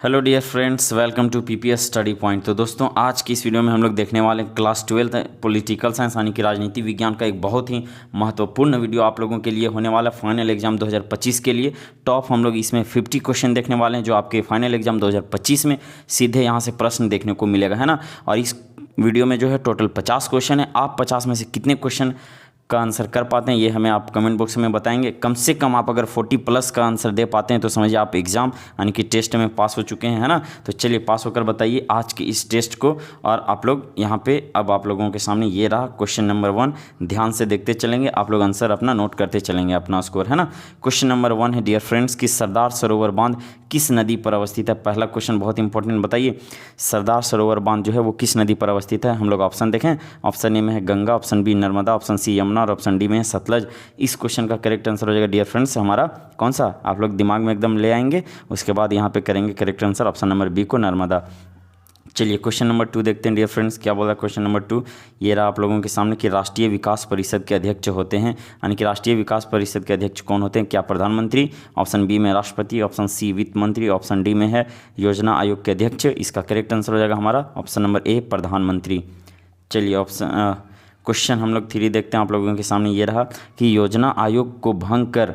Hello dear friends, welcome to PPS study point. तो दोस्तों, आज की इस वीडियो में हम लोग देखने वाले क्लास 12 पॉलिटिकल साइंस यानी कि राजनीति विज्ञान का एक बहुत ही महत्वपूर्ण वीडियो आप लोगों के लिए होने वाला फाइनल एग्जाम 2025 के लिए। टॉप हम लोग इसमें 50 क्वेश्चन देखने वाले हैं जो आपके फाइनल एग्जाम 2025 में सीधे यहाँ से प्रश्न देखने को मिलेगा, है ना। और इस वीडियो में जो है टोटल 50 क्वेश्चन है। आप 50 में से कितने क्वेश्चन का आंसर कर पाते हैं ये हमें आप कमेंट बॉक्स में बताएंगे। कम से कम आप अगर 40 प्लस का आंसर दे पाते हैं तो समझिए आप एग्ज़ाम यानी कि टेस्ट में पास हो चुके हैं, है ना। तो चलिए पास होकर बताइए आज के इस टेस्ट को। और आप लोग यहाँ पे अब आप लोगों के सामने ये रहा क्वेश्चन नंबर 1। ध्यान से देखते चलेंगे, आप लोग आंसर अपना नोट करते चलेंगे, अपना स्कोर, है ना। क्वेश्चन नंबर 1 है डियर फ्रेंड्स कि सरदार सरोवर बांध किस नदी पर अवस्थित है। पहला क्वेश्चन बहुत इंपॉर्टेंट, बताइए सरदार सरोवर बांध जो है वो किस नदी पर अवस्थित है। हम लोग ऑप्शन देखें, ऑप्शन ए में है Ganga, option B Narmada, option C Yamuna और ऑप्शन डी में है सतलज। इस क्वेश्चन का करेक्ट आंसर हो जाएगा डियर फ्रेंड्स हमारा कौन सा, आप लोग दिमाग में एकदम ले आएंगे। उसके बाद यहाँ पे करेंगे correct answer option number B को, नर्मदा। चलिए क्वेश्चन नंबर 2 देखते हैं डियर फ्रेंड्स, क्या बोला क्वेश्चन नंबर 2। ये रहा आप लोगों के सामने कि राष्ट्रीय विकास परिषद के अध्यक्ष होते हैं, यानी कि राष्ट्रीय विकास परिषद के अध्यक्ष कौन होते हैं। क्या प्रधानमंत्री, ऑप्शन बी में राष्ट्रपति, ऑप्शन सी वित्त मंत्री, ऑप्शन डी में है योजना आयोग के अध्यक्ष। इसका करेक्ट आंसर हो जाएगा हमारा ऑप्शन नंबर ए, प्रधानमंत्री। चलिए ऑप्शन क्वेश्चन हम लोग 3 देखते हैं आप लोगों के सामने। ये रहा कि योजना आयोग को भंग कर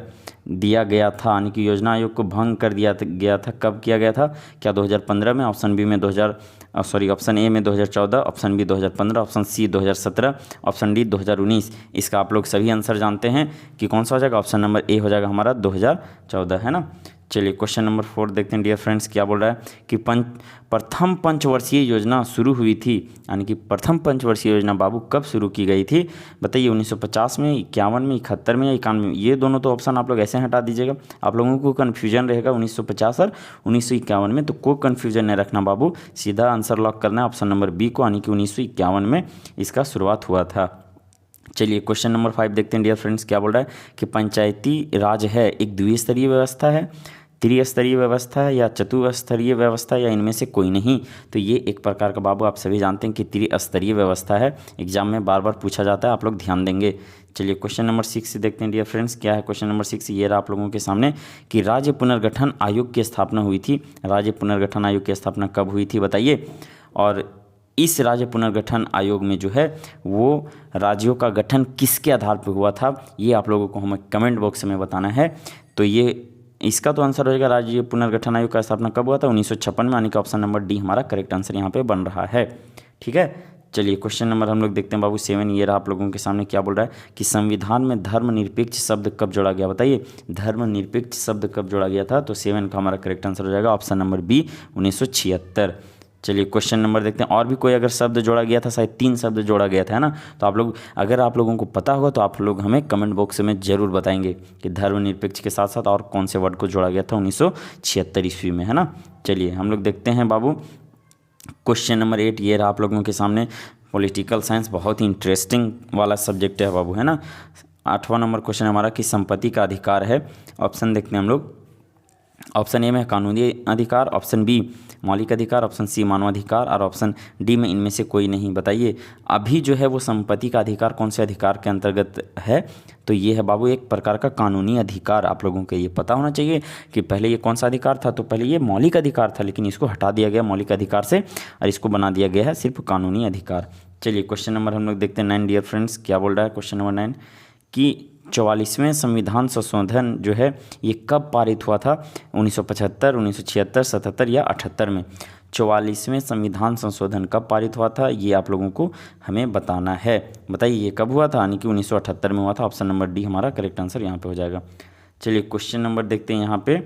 दिया गया था, यानी कि योजना आयोग को भंग कर दिया गया था, कब किया गया था। क्या 2015 में, ऑप्शन बी में ऑप्शन ए में 2014, option B 2015, option C 2017, option D 2019। इसका आप लोग सभी आंसर जानते हैं कि कौन सा हो जाएगा, ऑप्शन नंबर ए हो जाएगा हमारा 2014, है ना। चलिए क्वेश्चन नंबर 4 देखते हैं डियर फ्रेंड्स, क्या बोल रहा है कि प्रथम पंचवर्षीय योजना शुरू हुई थी, यानी कि प्रथम पंचवर्षीय योजना बाबू कब शुरू की गई थी। बताइए 1950 में, 51 में, 71 में या 91 में। ये दोनों तो ऑप्शन आप लोग ऐसे हटा दीजिएगा, आप लोगों को कन्फ्यूजन रहेगा 1950 और 1951 में। तो कोई कन्फ्यूजन नहीं रखना बाबू, सीधा आंसर लॉक करना है ऑप्शन नंबर बी को, यानी कि 1951 में इसका शुरुआत हुआ था। चलिए क्वेश्चन नंबर 5 देखते हैं डियर फ्रेंड्स, क्या बोल रहा है कि पंचायती राज है एक द्विस्तरीय व्यवस्था है, त्रिस्तरीय व्यवस्था है या चतुस्तरीय व्यवस्था या इनमें से कोई नहीं। तो ये एक प्रकार का बाबू आप सभी जानते हैं कि त्रिस्तरीय व्यवस्था है, एग्जाम में बार बार पूछा जाता है, आप लोग ध्यान देंगे। चलिए क्वेश्चन नंबर 6 देखते हैं डियर फ्रेंड्स, क्या है क्वेश्चन नंबर 6। ये रहा आप लोगों के सामने कि राज्य पुनर्गठन आयोग की स्थापना हुई थी। राज्य पुनर्गठन आयोग की स्थापना कब हुई थी बताइए। और इस राज्य पुनर्गठन आयोग में जो है वो राज्यों का गठन किसके आधार पर हुआ था, ये आप लोगों को हमें कमेंट बॉक्स में बताना है। तो ये इसका तो आंसर हो जाएगा राज्य पुनर्गठन आयोग का स्थापना कब हुआ था, 1956 में, यानी कि ऑप्शन नंबर डी हमारा करेक्ट आंसर यहाँ पे बन रहा है। ठीक है, चलिए क्वेश्चन नंबर हम लोग देखते हैं बाबू 7। ये रहा आप लोगों के सामने, क्या बोल रहा है कि संविधान में धर्मनिरपेक्ष शब्द कब जोड़ा गया। बताइए धर्मनिरपेक्ष शब्द कब जोड़ा गया था। तो 7 का हमारा करेक्ट आंसर हो जाएगा ऑप्शन नंबर बी, 1976। चलिए क्वेश्चन नंबर देखते हैं, और भी कोई अगर शब्द जोड़ा गया था, शायद 3 शब्द जोड़ा गया था, है ना। तो आप लोग अगर आप लोगों को पता होगा तो आप लोग हमें कमेंट बॉक्स में ज़रूर बताएंगे कि धर्मनिरपेक्ष के साथ साथ और कौन से वर्ड को जोड़ा गया था 1976 ईस्वी में, है ना। चलिए हम लोग देखते हैं बाबू क्वेश्चन नंबर 8। ये रहा आप लोगों के सामने, पॉलिटिकल साइंस बहुत ही इंटरेस्टिंग वाला सब्जेक्ट है बाबू, है ना। 8वां नंबर क्वेश्चन हमारा कि संपत्ति का अधिकार है। ऑप्शन देखते हैं हम लोग, ऑप्शन ए में कानूनी अधिकार, ऑप्शन बी मौलिक अधिकार, ऑप्शन सी मानवाधिकार और ऑप्शन डी में इनमें से कोई नहीं। बताइए अभी जो है वो संपत्ति का अधिकार कौन से अधिकार के अंतर्गत है। तो ये है बाबू एक प्रकार का कानूनी अधिकार। आप लोगों को ये पता होना चाहिए कि पहले ये कौन सा अधिकार था। तो पहले ये मौलिक अधिकार था, लेकिन इसको हटा दिया गया मौलिक अधिकार से और इसको बना दिया गया है सिर्फ कानूनी अधिकार। चलिए क्वेश्चन नंबर हम लोग देखते हैं 9 डियर फ्रेंड्स, क्या बोल रहा है क्वेश्चन नंबर 9 कि 44वें संविधान संशोधन जो है ये कब पारित हुआ था, 1975, 1976, 77 या 78 में। 44वें संविधान संशोधन कब पारित हुआ था ये आप लोगों को हमें बताना है। बताइए ये कब हुआ था, यानी कि 1978 में हुआ था। ऑप्शन नंबर डी हमारा करेक्ट आंसर यहाँ पे हो जाएगा। चलिए क्वेश्चन नंबर देखते हैं यहाँ पे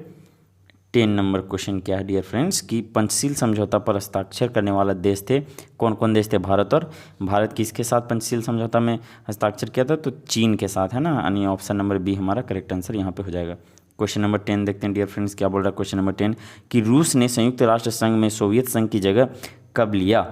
10 नंबर क्वेश्चन, क्या है डियर फ्रेंड्स कि पंचशील समझौता पर हस्ताक्षर करने वाला देश थे, कौन कौन देश थे। भारत किसके साथ पंचशील समझौता में हस्ताक्षर किया था, तो चीन के साथ, है ना, यानी ऑप्शन नंबर बी हमारा करेक्ट आंसर यहाँ पे हो जाएगा। क्वेश्चन नंबर 10 देखते हैं डियर फ्रेंड्स, क्या बोल रहा है क्वेश्चन नंबर 10 कि रूस ने संयुक्त राष्ट्र संघ में सोवियत संघ की जगह कब लिया।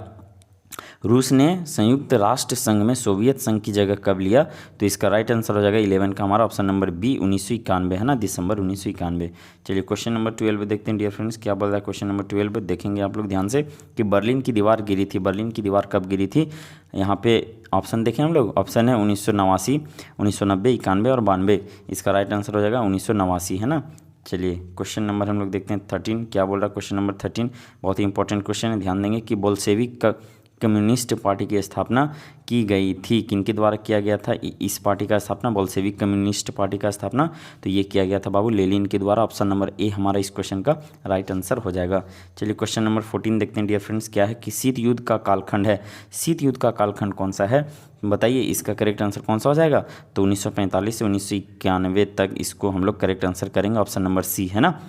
रूस ने संयुक्त राष्ट्र संघ में सोवियत संघ की जगह कब लिया। तो इसका राइट आंसर हो जाएगा 11 का हमारा ऑप्शन नंबर बी, 1991, है ना, दिसंबर 1991। चलिए क्वेश्चन नंबर 12 देखते हैं डियर फ्रेंड्स, क्या बोल रहा है क्वेश्चन नंबर 12 देखेंगे आप लोग ध्यान से कि बर्लिन की दीवार गिरी थी। बर्लिन की दीवार कब गिरी थी। यहाँ पे ऑप्शन देखें हम लोग, ऑप्शन है 1989, 1990, 91 और 92। इसका राइट आंसर हो जाएगा 1989, है ना। चलिए क्वेश्चन नंबर हम लोग देखते हैं 13 क्या बोल रहा है। क्वेश्चन नंबर 13 बहुत ही इंपॉर्टेंट क्वेश्चन है, ध्यान देंगे कि बोल्शेविक कम्युनिस्ट पार्टी की स्थापना की गई थी, किनके द्वारा किया गया था इस पार्टी का स्थापना, बोल्शेविक कम्युनिस्ट पार्टी का स्थापना, तो ये किया गया था बाबू लेनिन के द्वारा। ऑप्शन नंबर ए हमारा इस क्वेश्चन का राइट आंसर हो जाएगा। चलिए क्वेश्चन नंबर 14 देखते हैं डियर फ्रेंड्स, क्या है कि शीत युद्ध का कालखंड है, शीत युद्ध का कालखंड कौन सा है बताइए, इसका करेक्ट आंसर कौन सा हो जाएगा, तो 1945 से 1991 तक इसको हम लोग करेक्ट आंसर करेंगे, ऑप्शन नंबर सी है ना।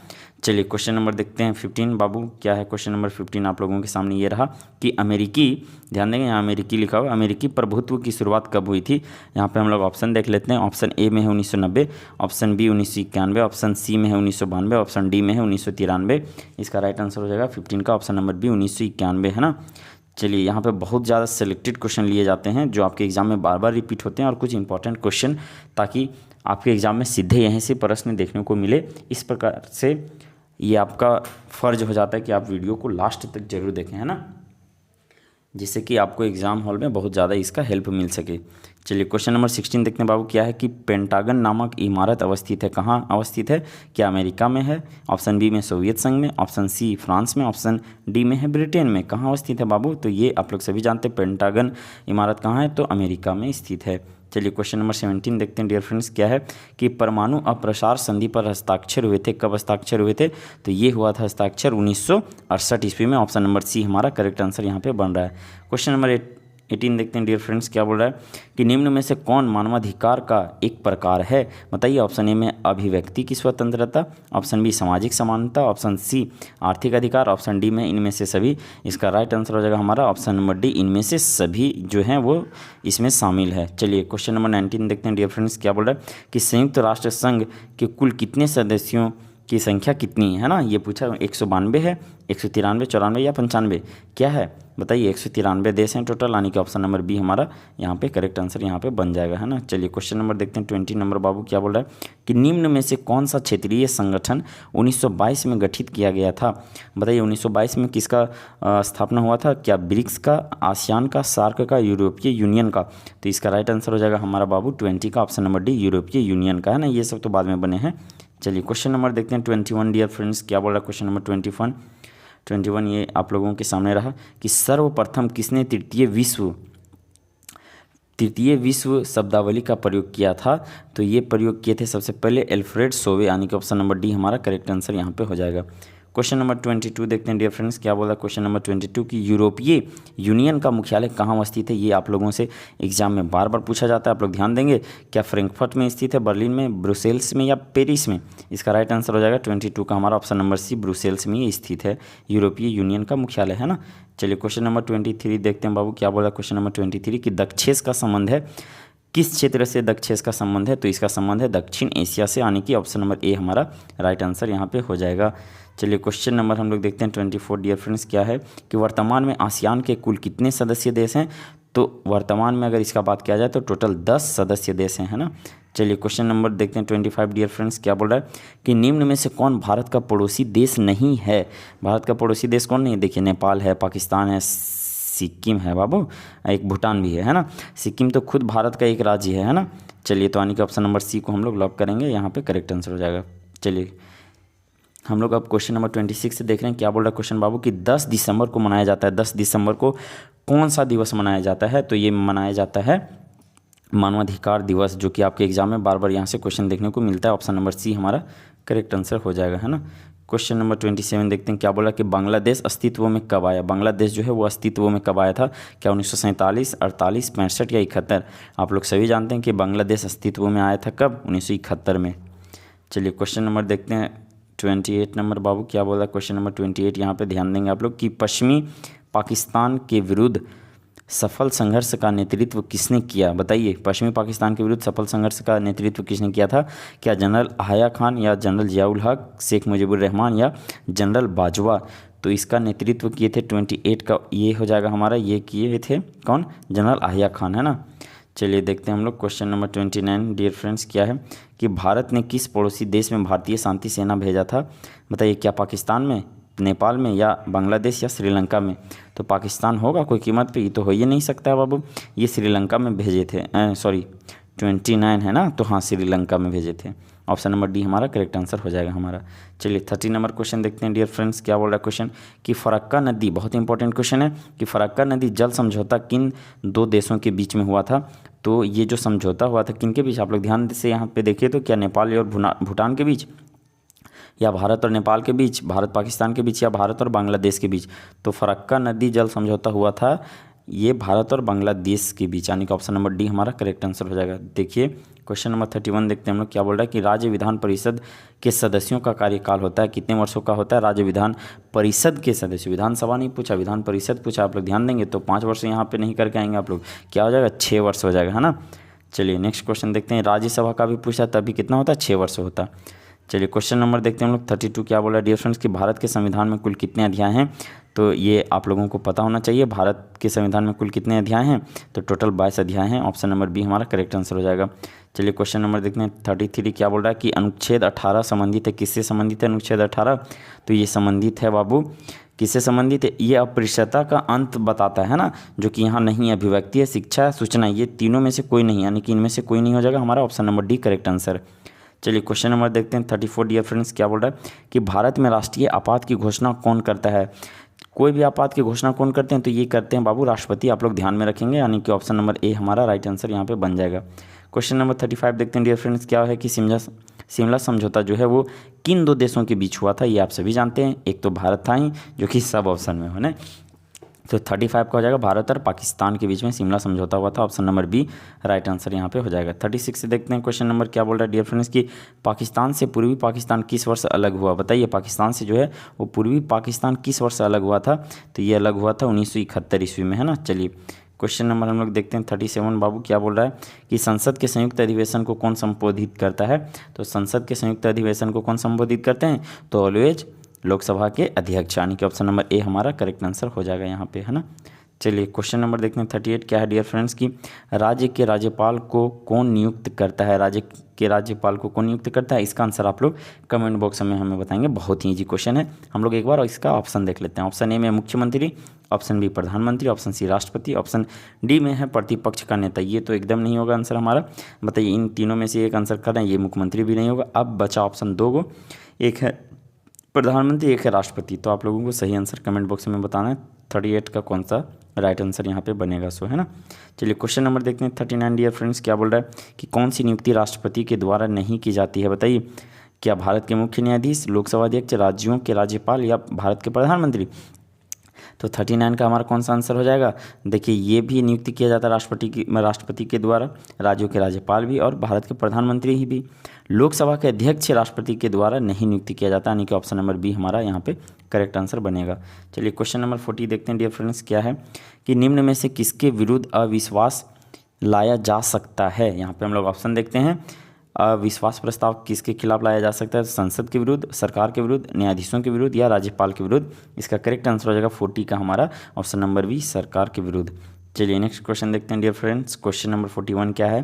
चलिए क्वेश्चन नंबर देखते हैं 15 बाबू, क्या है क्वेश्चन नंबर 15 आप लोगों के सामने ये रहा कि अमेरिकी, ध्यान देंगे यहाँ अमेरिकी लिखा हुआ, अमेरिकी प्रभुत्व की शुरुआत कब हुई थी। यहाँ पे हम लोग ऑप्शन देख लेते हैं, ऑप्शन ए में है 1990, ऑप्शन बी 1991, ऑप्शन सी में है 1992, ऑप्शन डी में है 1993। इसका राइट आंसर हो जाएगा 15 का ऑप्शन नंबर बी 1991 है ना। चलिए यहाँ पे बहुत ज़्यादा सेलेक्टेड क्वेश्चन लिए जाते हैं जो आपके एग्जाम में बार बार रिपीट होते हैं, और कुछ इंपॉर्टेंट क्वेश्चन ताकि आपके एग्जाम में सीधे यहीं से प्रश्न देखने को मिले। इस प्रकार से ये आपका फ़र्ज हो जाता है कि आप वीडियो को लास्ट तक जरूर देखें, है ना, जिससे कि आपको एग्ज़ाम हॉल में बहुत ज़्यादा इसका हेल्प मिल सके। चलिए क्वेश्चन नंबर 16 देखते हैं बाबू, क्या है कि पेंटागन नामक इमारत अवस्थित है, कहाँ अवस्थित है, क्या अमेरिका में है, ऑप्शन बी में सोवियत संघ में, ऑप्शन सी फ्रांस में, ऑप्शन डी में है ब्रिटेन में, कहाँ अवस्थित है बाबू, तो ये आप लोग सभी जानते हैं पेंटागन इमारत कहाँ है, तो अमेरिका में स्थित है। चलिए क्वेश्चन नंबर 17 देखते हैं डियर फ्रेंड्स, क्या है कि परमाणु अप्रसार संधि पर हस्ताक्षर हुए थे, कब हस्ताक्षर हुए थे, तो ये हुआ था हस्ताक्षर 1968 ईस्वी में, ऑप्शन नंबर सी हमारा करेक्ट आंसर यहाँ पे बन रहा है। क्वेश्चन नंबर 18 देखते हैं डियर फ्रेंड्स, क्या बोल रहा है कि निम्न में से कौन मानवाधिकार का एक प्रकार है बताइए, ऑप्शन ए में अभिव्यक्ति की स्वतंत्रता, ऑप्शन बी सामाजिक समानता, ऑप्शन सी आर्थिक अधिकार, ऑप्शन डी में इनमें से सभी। इसका राइट आंसर हो जाएगा हमारा ऑप्शन नंबर डी, इनमें से सभी जो हैं वो इसमें शामिल है। चलिए क्वेश्चन नंबर 19 देखते हैं डियर फ्रेंड्स, क्या बोल रहा है कि संयुक्त राष्ट्र संघ के कुल कितने सदस्यों की संख्या कितनी है ना, ये पूछा 192 है, 193, 94 या 95, क्या है बताइए, 193 देश हैं टोटल, यानी कि ऑप्शन नंबर बी हमारा यहाँ पे करेक्ट आंसर यहाँ पे बन जाएगा, है ना। चलिए क्वेश्चन नंबर देखते हैं 20 नंबर बाबू, क्या बोल रहा है कि निम्न में से कौन सा क्षेत्रीय संगठन 1922 में गठित किया गया था बताइए, 1922 में किसका स्थापना हुआ था, क्या ब्रिक्स का, आसियान का, सार्क का, यूरोपीय यूनियन का, तो इसका राइट आंसर हो जाएगा हमारा बाबू 20 का ऑप्शन नंबर डी, यूरोपीय यूनियन का, है ना, ये सब तो बाद में बने हैं। चलिए क्वेश्चन नंबर देखते हैं 21 डियर फ्रेंड्स, क्या बोल रहा है क्वेश्चन नंबर 21 ये आप लोगों के सामने रहा कि सर्वप्रथम किसने तृतीय विश्व शब्दावली का प्रयोग किया था, तो ये प्रयोग किए थे सबसे पहले एल्फ्रेड सोवे, यानी कि ऑप्शन नंबर डी हमारा करेक्ट आंसर यहाँ पे हो जाएगा। क्वेश्चन नंबर 22 देखते हैं डियर फ्रेंड्स, क्या बोला क्वेश्चन नंबर 22 कि यूरोपीय यूनियन का मुख्यालय कहाँ स्थित है, ये आप लोगों से एग्जाम में बार बार पूछा जाता है, आप लोग ध्यान देंगे, क्या फ्रैंकफर्ट में स्थित है, बर्लिन में, ब्रुसेल्स में या पेरिस में। इसका राइट आंसर हो जाएगा 22 का हमारा ऑप्शन नंबर सी, ब्रुसेल्स में ही स्थित है यूरोपीय यूनियन का मुख्यालय, है ना। चलिए क्वेश्चन नंबर 23 देखते हैं बाबू, क्या बोला क्वेश्चन नंबर 23 कि दक्षेस का संबंध है, किस क्षेत्र से दक्षेस का संबंध है, तो इसका संबंध है दक्षिण एशिया से, यानी कि ऑप्शन नंबर ए हमारा राइट आंसर यहाँ पे हो जाएगा। चलिए क्वेश्चन नंबर हम लोग देखते हैं 24 डियर फ्रेंड्स, क्या है कि वर्तमान में आसियान के कुल कितने सदस्य देश हैं, तो वर्तमान में अगर इसका बात किया जाए तो टोटल 10 सदस्य देश हैं, है ना। चलिए क्वेश्चन नंबर देखते हैं 25 डियर फ्रेंड्स, क्या बोल रहा है कि निम्न में से कौन भारत का पड़ोसी देश नहीं है, भारत का पड़ोसी देश कौन नहीं है, देखिए नेपाल है, पाकिस्तान है, सिक्किम है बाबू, एक भूटान भी है ना, सिक्किम तो खुद भारत का एक राज्य है ना। चलिए तो यानी कि ऑप्शन नंबर सी को हम लोग लॉक करेंगे, यहाँ पे करेक्ट आंसर हो जाएगा। चलिए हम लोग अब क्वेश्चन नंबर 26 से देख रहे हैं, क्या बोल रहा है क्वेश्चन बाबू कि 10 दिसंबर को मनाया जाता है, 10 दिसंबर को कौन सा दिवस मनाया जाता है, तो ये मनाया जाता है मानवाधिकार दिवस, जो कि आपके एग्जाम में बार बार यहाँ से क्वेश्चन देखने को मिलता है, ऑप्शन नंबर सी हमारा करेक्ट आंसर हो जाएगा, है ना। क्वेश्चन नंबर 27 देखते हैं, क्या बोला कि बांग्लादेश अस्तित्व में कब आया, बांग्लादेश जो है वो अस्तित्व में कब आया था, क्या 1947, 48, 65 या 71। आप लोग सभी जानते हैं कि बांग्लादेश अस्तित्व में आया था कब, 1971 में। चलिए क्वेश्चन नंबर देखते हैं 28 नंबर बाबू, क्या बोला क्वेश्चन नंबर 28, यहाँ पे ध्यान देंगे आप लोग कि पश्चिमी पाकिस्तान के विरुद्ध सफल संघर्ष का नेतृत्व किसने किया बताइए, पश्चिमी पाकिस्तान के विरुद्ध सफल संघर्ष का नेतृत्व किसने किया था, क्या जनरल हाया खान या जनरल जियाउल हक, शेख मुजीबुर रहमान या जनरल बाजवा, तो इसका नेतृत्व किए थे 28 का ये हो जाएगा हमारा, ये किए थे कौन, जनरल हाया खान, है ना। चलिए देखते हैं हम लोग क्वेश्चन नंबर 29 डियर फ्रेंड्स, क्या है कि भारत ने किस पड़ोसी देश में भारतीय शांति सेना भेजा था बताइए, क्या पाकिस्तान में, नेपाल में या बांग्लादेश या श्रीलंका में, तो पाकिस्तान होगा कोई कीमत पे, ये तो हो ही नहीं सकता है बाबू, ये श्रीलंका में भेजे थे, सॉरी 29 है ना, तो हाँ श्रीलंका में भेजे थे, ऑप्शन नंबर डी हमारा करेक्ट आंसर हो जाएगा हमारा। चलिए 30 नंबर क्वेश्चन देखते हैं डियर फ्रेंड्स, क्या बोल रहा है क्वेश्चन कि फरक्का नदी, बहुत इंपॉर्टेंट क्वेश्चन है, कि फरक्का नदी जल समझौता किन दो देशों के बीच में हुआ था। तो ये जो समझौता हुआ था किन के बीच, आप लोग ध्यान से यहाँ पे देखिए, तो क्या नेपाल और भूटान के बीच, या भारत और नेपाल के बीच, भारत पाकिस्तान के बीच, या भारत और बांग्लादेश के बीच। तो फरक्का नदी जल समझौता हुआ था ये भारत और बांग्लादेश के बीच, यानी कि ऑप्शन नंबर डी हमारा करेक्ट आंसर हो जाएगा। देखिए क्वेश्चन नंबर 31 देखते हैं हम लोग, क्या बोल रहा है कि राज्य विधान परिषद के सदस्यों का कार्यकाल होता है कितने वर्षों का होता है। राज्य विधान परिषद के सदस्य, विधानसभा नहीं पूछा, विधान परिषद पूछा, आप लोग ध्यान देंगे तो 5 वर्ष यहाँ पे नहीं करके आएंगे आप लोग, क्या हो जाएगा 6 वर्ष हो जाएगा, है ना। चलिए नेक्स्ट क्वेश्चन देखते हैं, राज्यसभा का भी पूछा तभी कितना होता है 6 वर्ष होता है। चलिए क्वेश्चन नंबर देखते हैं हम लोग 32, क्या बोला डियर फ्रेंड्स कि भारत के संविधान में कुल कितने अध्याय हैं। तो ये आप लोगों को पता होना चाहिए, भारत के संविधान में कुल कितने अध्याय हैं, तो टोटल 22 अध्याय हैं, ऑप्शन नंबर बी हमारा करेक्ट आंसर हो जाएगा। चलिए क्वेश्चन नंबर देखते हैं 33, क्या बोल रहा है कि अनुच्छेद 18 संबंधित है, किससे संबंधित है अनुच्छेद 18। तो ये संबंधित है बाबू, किससे संबंधित है, ये अस्पृश्यता का अंत बताता है ना, जो कि यहाँ नहीं है। अभिव्यक्ति है, शिक्षा, सूचना, ये तीनों में से कोई नहीं, यानी कि इनमें से कोई नहीं हो जाएगा हमारा, option number D correct answer. चलिए क्वेश्चन नंबर देखते हैं 34 डियर फ्रेंड्स, क्या बोल रहा है कि भारत में राष्ट्रीय आपात की घोषणा कौन करता है। कोई भी आपात की घोषणा कौन करते हैं, तो ये करते हैं बाबू राष्ट्रपति, आप लोग ध्यान में रखेंगे, यानी कि ऑप्शन नंबर ए हमारा राइट आंसर यहाँ पे बन जाएगा। क्वेश्चन नंबर 35 देखते हैं डियर फ्रेंड्स, क्या है कि शिमला समझौता जो है वो किन दो देशों के बीच हुआ था, ये आप सभी जानते हैं, एक तो भारत था ही जो कि सब ऑप्शन में हो ना, तो 35 का हो जाएगा भारत और पाकिस्तान के बीच में शिमला समझौता हुआ था, option number B right answer यहाँ पे हो जाएगा। 36 से देखते हैं क्वेश्चन नंबर, क्या बोल रहा है डियर फ्रेंड्स कि पाकिस्तान से पूर्वी पाकिस्तान किस वर्ष अलग हुआ। बताइए पाकिस्तान से जो है वो पूर्वी पाकिस्तान किस वर्ष अलग हुआ था, तो ये अलग हुआ था 1971 ईस्वी में, है ना। चलिए क्वेश्चन नंबर हम लोग देखते हैं 37, बाबू क्या बोल रहा है कि संसद के संयुक्त अधिवेशन को कौन संबोधित करता है। तो संसद के संयुक्त अधिवेशन को कौन संबोधित करते हैं, तो ऑलवेज लोकसभा के अध्यक्ष, यानी कि ऑप्शन नंबर ए हमारा करेक्ट आंसर हो जाएगा यहाँ पे, है ना। चलिए क्वेश्चन नंबर देखते हैं 38, क्या है डियर फ्रेंड्स कि राज्य के राज्यपाल को कौन नियुक्त करता है। राज्य के राज्यपाल को कौन नियुक्त करता है, इसका आंसर आप लोग कमेंट बॉक्स में हमें बताएंगे, बहुत ही ईजी क्वेश्चन है। हम लोग एक बार इसका ऑप्शन देख लेते हैं। ऑप्शन ए में मुख्यमंत्री, ऑप्शन बी प्रधानमंत्री, ऑप्शन सी राष्ट्रपति, ऑप्शन डी में है प्रतिपक्ष का नेता। ये तो एकदम नहीं होगा आंसर हमारा, बताइए इन तीनों में से एक आंसर कर रहे हैं, ये मुख्यमंत्री भी नहीं होगा। अब बचा ऑप्शन 2 गो, एक है प्रधानमंत्री, एक है राष्ट्रपति। तो आप लोगों को सही आंसर कमेंट बॉक्स में बताना है 38 का कौन सा राइट आंसर यहाँ पे बनेगा, सो है ना। चलिए क्वेश्चन नंबर देखते हैं 39 डियर फ्रेंड्स, क्या बोल रहा है कि कौन सी नियुक्ति राष्ट्रपति के द्वारा नहीं की जाती है। बताइए क्या भारत के मुख्य न्यायाधीश, लोकसभा अध्यक्ष, राज्यों के राज्यपाल, या भारत के प्रधानमंत्री। तो 39 का हमारा कौन सा आंसर हो जाएगा। देखिए ये भी नियुक्ति किया जाता है राष्ट्रपति के द्वारा, राज्यों के राज्यपाल भी और भारत के प्रधानमंत्री ही भी। लोकसभा के अध्यक्ष राष्ट्रपति के द्वारा नहीं नियुक्ति किया जाता, यानी कि ऑप्शन नंबर बी हमारा यहाँ पे करेक्ट आंसर बनेगा। चलिए क्वेश्चन नंबर 40 देखते हैं डियर फ्रेंड्स, क्या है कि निम्न में से किसके विरुद्ध अविश्वास लाया जा सकता है। यहाँ पे हम लोग ऑप्शन देखते हैं, अविश्वास प्रस्ताव किसके खिलाफ लाया जा सकता है, संसद के विरुद्ध, सरकार के विरुद्ध, न्यायाधीशों के विरुद्ध, या राज्यपाल के विरुद्ध। इसका करेक्ट आंसर हो जाएगा 40 का हमारा ऑप्शन नंबर बी सरकार के विरुद्ध। चलिए नेक्स्ट क्वेश्चन देखते हैं डियर फ्रेंड्स, क्वेश्चन नंबर 41 क्या है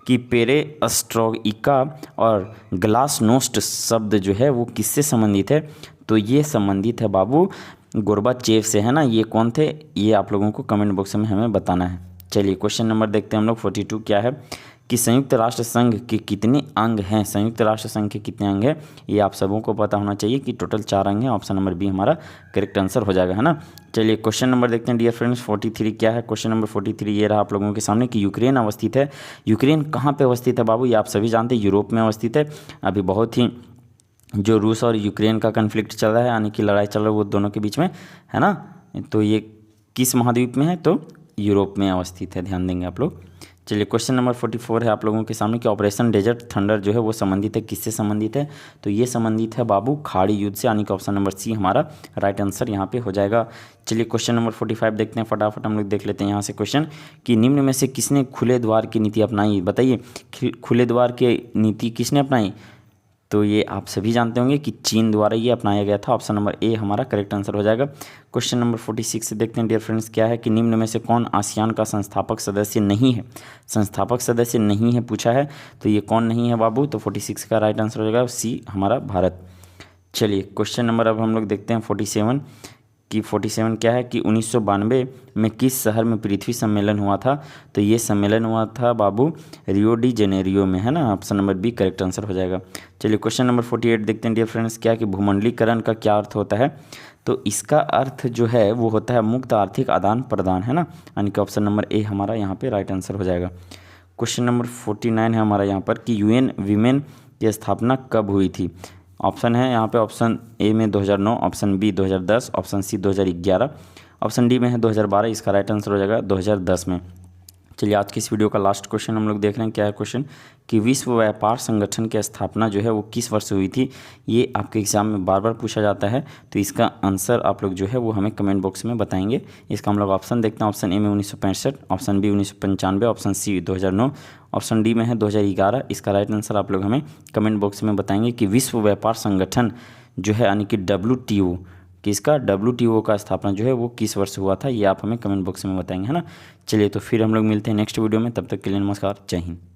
कि पेरेस्ट्रोइका और ग्लासनोस्ट शब्द जो है वो किससे संबंधित है। तो ये संबंधित है बाबू गोर्बाचेव से, है ना। ये कौन थे, ये आप लोगों को कमेंट बॉक्स में हमें बताना है। चलिए क्वेश्चन नंबर देखते हैं हम लोग 42, क्या है कि संयुक्त राष्ट्र संघ के कितने अंग हैं। संयुक्त राष्ट्र संघ के कितने अंग हैं, ये आप सबों को पता होना चाहिए कि टोटल 4 अंग हैं, ऑप्शन नंबर बी हमारा करेक्ट आंसर हो जाएगा, है ना। चलिए क्वेश्चन नंबर देखते हैं डियर फ्रेंड्स 43, क्या है क्वेश्चन नंबर 43 ये रहा आप लोगों के सामने कि यूक्रेन अवस्थित है। यूक्रेन कहाँ पे अवस्थित है बाबू, ये आप सभी जानते हैं यूरोप में अवस्थित है। अभी बहुत ही जो रूस और यूक्रेन का कन्फ्लिक्ट चल रहा है, यानी कि लड़ाई चल रहा है वो दोनों के बीच में, है ना। तो ये किस महाद्वीप में है, तो यूरोप में अवस्थित है, ध्यान देंगे आप लोग। चलिए क्वेश्चन नंबर 44 है आप लोगों के सामने कि ऑपरेशन डेजर्ट थंडर जो है वो संबंधित है, किससे संबंधित है। तो ये संबंधित है बाबू खाड़ी युद्ध से, यानी कि ऑप्शन नंबर सी हमारा राइट आंसर यहाँ पे हो जाएगा। चलिए क्वेश्चन नंबर 45 देखते हैं, फटाफट हम लोग देख लेते हैं यहाँ से क्वेश्चन कि निम्न में से किसने खुले द्वार की नीति अपनाई। बताइए खुले द्वार की नीति किसने अपनाई। तो ये आप सभी जानते होंगे कि चीन द्वारा ये अपनाया गया था, ऑप्शन नंबर ए हमारा करेक्ट आंसर हो जाएगा। क्वेश्चन नंबर 46 से देखते हैं डियर फ्रेंड्स, क्या है कि निम्न में से कौन आसियान का संस्थापक सदस्य नहीं है। संस्थापक सदस्य नहीं है पूछा है, तो ये कौन नहीं है बाबू, तो 46 का राइट आंसर हो जाएगा सी हमारा भारत। चलिए क्वेश्चन नंबर अब हम लोग देखते हैं 47, कि 47 क्या है कि 1992 में किस शहर में पृथ्वी सम्मेलन हुआ था? तो ये सम्मेलन हुआ था बाबू रियो डी जेनेरियो में, है ना। Option number B correct answer हो जाएगा। चलिए क्वेश्चन नंबर 48 देखते हैं डियर फ्रेंड्स, क्या कि भूमंडलीकरण का क्या अर्थ होता है? तो इसका अर्थ जो है वो होता है मुक्त आर्थिक आदान प्रदान, है ना, यानी कि ऑप्शन नंबर ए हमारा यहाँ पे राइट आंसर हो जाएगा। क्वेश्चन नंबर 49 है हमारा यहाँ पर कि यूएन वीमेन की स्थापना कब हुई थी? ऑप्शन है यहाँ पे ऑप्शन ए में 2009, option B 2010, option C 2011, option D में है 2012। इसका राइट आंसर हो जाएगा 2010 में। चलिए आज की इस वीडियो का लास्ट क्वेश्चन हम लोग देख रहे हैं। क्या है क्वेश्चन कि विश्व व्यापार संगठन की स्थापना जो है वो किस वर्ष हुई थी? ये आपके एग्जाम में बार बार पूछा जाता है, तो इसका आंसर आप लोग जो है वो हमें कमेंट बॉक्स में बताएंगे। इसका हम लोग ऑप्शन देखते हैं। ऑप्शन ए में 1965, option B 1995, option C 2009, option D में है 2011। इसका राइट आंसर आप लोग हमें कमेंट बॉक्स में बताएंगे कि विश्व व्यापार संगठन जो है यानी कि WTO कि इसका WTO का स्थापना जो है वो किस वर्ष हुआ था, ये आप हमें कमेंट बॉक्स में बताएंगे, है ना। चलिए तो फिर हम लोग मिलते हैं नेक्स्ट वीडियो में, तब तक के लिए नमस्कार, जय हिंद।